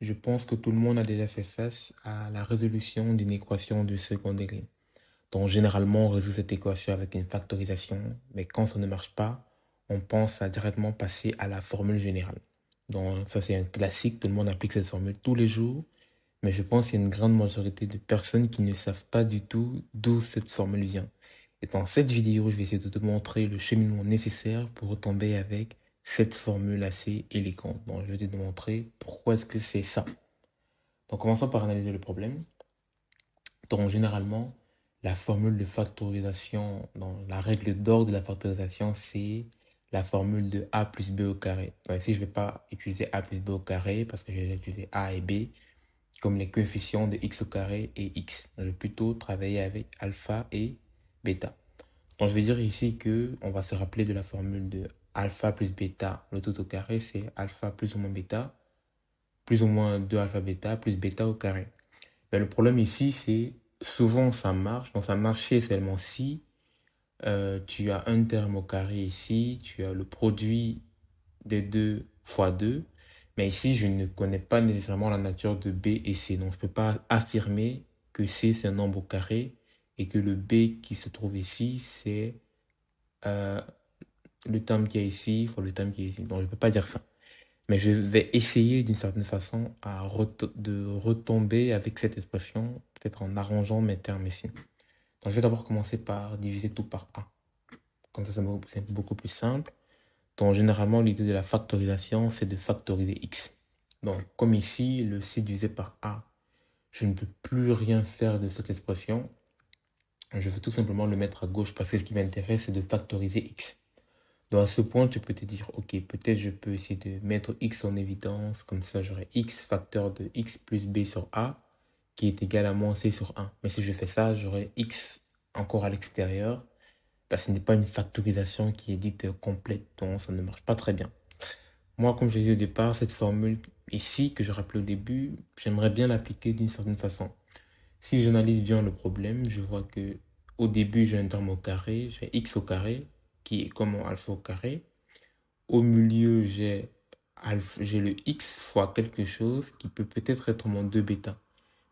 Je pense que tout le monde a déjà fait face à la résolution d'une équation de second degré. Donc généralement, on résout cette équation avec une factorisation, mais quand ça ne marche pas, on pense à directement passer à la formule générale. Donc ça c'est un classique, tout le monde applique cette formule tous les jours, mais je pense qu'il y a une grande majorité de personnes qui ne savent pas du tout d'où cette formule vient. Et dans cette vidéo, je vais essayer de te montrer le cheminement nécessaire pour retomber avec cette formule assez élégante. Donc je vais te montrer pourquoi est-ce que c'est ça. Donc commençons par analyser le problème. Donc généralement, la formule de factorisation, dans la règle d'or de la factorisation, c'est la formule de a plus b au carré. Donc ici, je ne vais pas utiliser a plus b au carré parce que j'ai utilisé a et b comme les coefficients de x au carré et x. Je vais plutôt travailler avec alpha et bêta. Donc je vais dire ici que on va se rappeler de la formule de alpha plus bêta. Le tout au carré, c'est alpha plus ou moins bêta, plus ou moins 2 alpha bêta plus bêta au carré. Mais le problème ici, c'est souvent ça marche. Donc ça marche seulement si tu as un terme au carré ici, tu as le produit des deux fois 2. Mais ici, je ne connais pas nécessairement la nature de B et C. Donc je ne peux pas affirmer que C, c'est un nombre au carré et que le B qui se trouve ici, c'est euh, le terme qui est ici, fois le terme qui est ici. Donc je ne peux pas dire ça. Mais je vais essayer d'une certaine façon de retomber avec cette expression, peut-être en arrangeant mes termes ici. Donc je vais d'abord commencer par diviser tout par A. Comme ça, c'est beaucoup plus simple. Donc généralement, l'idée de la factorisation, c'est de factoriser X. Donc comme ici, le C divisé par A, je ne peux plus rien faire de cette expression. Je veux tout simplement le mettre à gauche parce que ce qui m'intéresse, c'est de factoriser X. Donc à ce point, tu peux te dire, ok, peut-être je peux essayer de mettre x en évidence, comme ça j'aurai x facteur de x plus b sur a, qui est égal à moins c sur 1. Mais si je fais ça, j'aurai x encore à l'extérieur, parce que ce n'est pas une factorisation qui est dite complète, donc ça ne marche pas très bien. Moi, comme je l'ai dit au départ, cette formule ici, que je rappelais au début, j'aimerais bien l'appliquer d'une certaine façon. Si j'analyse bien le problème, je vois que au début, j'ai un terme au carré, j'ai x au carré, qui est comme mon alpha au carré. Au milieu, j'ai le x fois quelque chose qui peut peut-être être mon 2 bêta.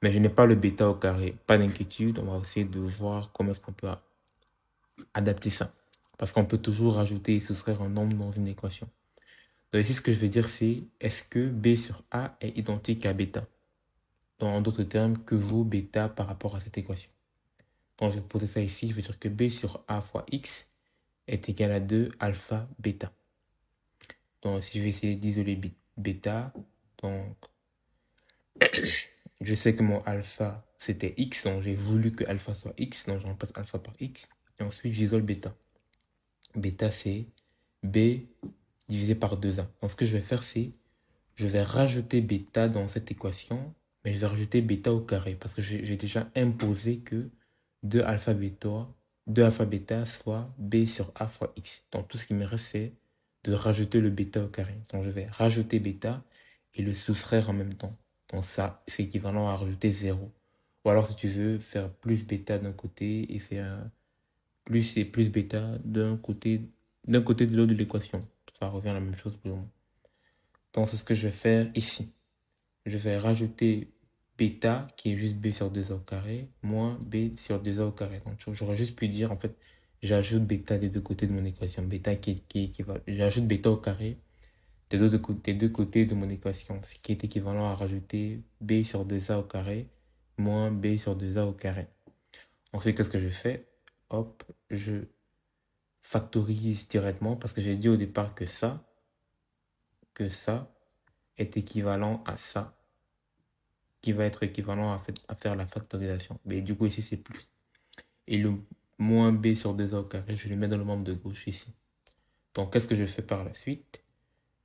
Mais je n'ai pas le bêta au carré. Pas d'inquiétude, on va essayer de voir comment est-ce qu'on peut adapter ça. Parce qu'on peut toujours rajouter et soustraire un nombre dans une équation. Donc ici, ce que je vais dire, c'est est-ce que b sur a est identique à bêta? Donc, en d'autres termes, que vaut bêta par rapport à cette équation? Donc je vais poser ça ici, je vais dire que b sur a fois x est égal à 2 alpha bêta. Donc si je vais essayer d'isoler bêta, donc je sais que mon alpha c'était x, donc j'ai voulu que alpha soit x, donc je remplace alpha par x. Et ensuite j'isole bêta. Bêta c'est b divisé par 2a. Donc ce que je vais faire c'est, je vais rajouter bêta dans cette équation, mais je vais rajouter bêta au carré, parce que j'ai déjà imposé que 2 alpha bêta, 2 alpha bêta soit b sur a fois x. Donc tout ce qui me reste c'est de rajouter le bêta au carré. Donc je vais rajouter bêta et le soustraire en même temps. Donc ça, c'est équivalent à rajouter 0. Ou alors si tu veux faire plus bêta d'un côté et faire plus et plus bêta d'un côté de l'autre de l'équation. Ça revient à la même chose plus ou moins. Donc c'est ce que je vais faire ici. Je vais rajouter bêta qui est juste b sur 2a au carré moins b sur 2a au carré. Donc j'aurais juste pu dire en fait j'ajoute bêta des deux côtés de mon équation. Bêta qui équivalent. J'ajoute bêta au carré des deux côtés de mon équation, ce qui est équivalent à rajouter b sur 2a au carré moins b sur 2a au carré. Ensuite, qu'est-ce que je fais? Hop, je factorise directement parce que j'ai dit au départ que ça est équivalent à ça, qui va être équivalent à faire la factorisation. Mais du coup, ici, c'est plus. Et le moins b sur 2a au carré, je le mets dans le membre de gauche ici. Donc, qu'est-ce que je fais par la suite?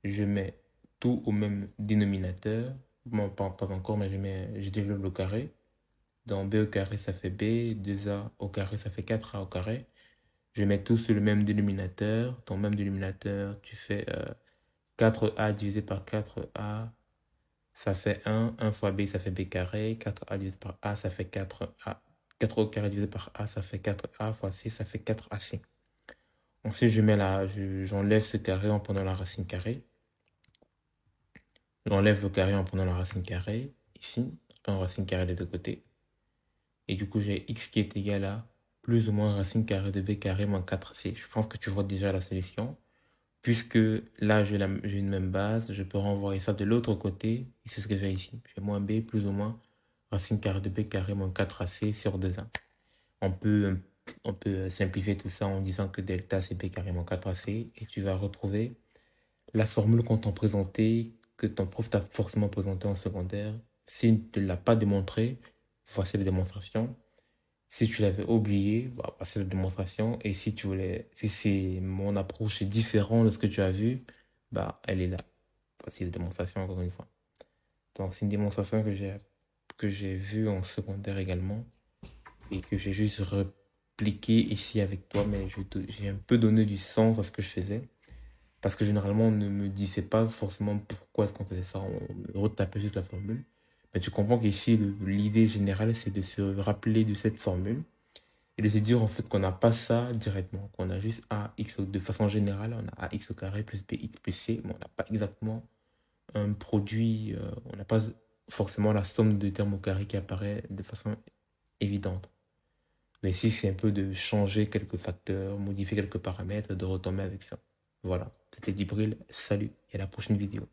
Je mets tout au même dénominateur. Bon, pas encore, mais je développe le carré. Donc b au carré, ça fait b. 2a au carré, ça fait 4a au carré. Je mets tout sur le même dénominateur. Ton même dénominateur, tu fais 4a divisé par 4a, ça fait 1. 1 fois b, ça fait b carré. 4a divisé par a, ça fait 4a. 4 au carré divisé par a, ça fait 4a fois c, ça fait 4ac. Ensuite, j'enlève ce carré en prenant la racine carrée. J'enlève le carré en prenant la racine carrée, ici, je prends la racine carrée des deux côtés. Et du coup, j'ai x qui est égal à plus ou moins racine carrée de b carré moins 4c. Je pense que tu vois déjà la solution. Puisque là, j'ai une même base, je peux renvoyer ça de l'autre côté. Et c'est ce que j'ai ici. J'ai moins b plus ou moins racine carrée de b carré moins 4ac sur 2a. On peut, on peut simplifier tout ça en disant que delta c'est b carré moins 4ac. Et tu vas retrouver la formule qu'on t'a présentée, que ton prof t'a forcément présentée en secondaire. S'il ne te l'a pas démontré, voici la démonstration. Si tu l'avais oublié, bah, c'est la démonstration. Et si tu voulais, si c'est mon approche est différente de ce que tu as vu, bah, elle est là. Voici la démonstration encore une fois. Donc, c'est une démonstration que j'ai vue en secondaire également et que j'ai juste répliqué ici avec toi, mais j'ai un peu donné du sens à ce que je faisais. Parce que généralement, on ne me disait pas forcément pourquoi est-ce qu'on faisait ça. On me retapait juste la formule. Mais tu comprends qu'ici, l'idée générale, c'est de se rappeler de cette formule et de se dire en fait qu'on n'a pas ça directement, qu'on a juste ax de façon générale, on a ax au carré plus bx plus c, mais on n'a pas exactement un produit, on n'a pas forcément la somme de termes au carré qui apparaît de façon évidente. Mais si c'est un peu de changer quelques facteurs, modifier quelques paramètres, de retomber avec ça. Voilà, c'était Djibril, salut et à la prochaine vidéo.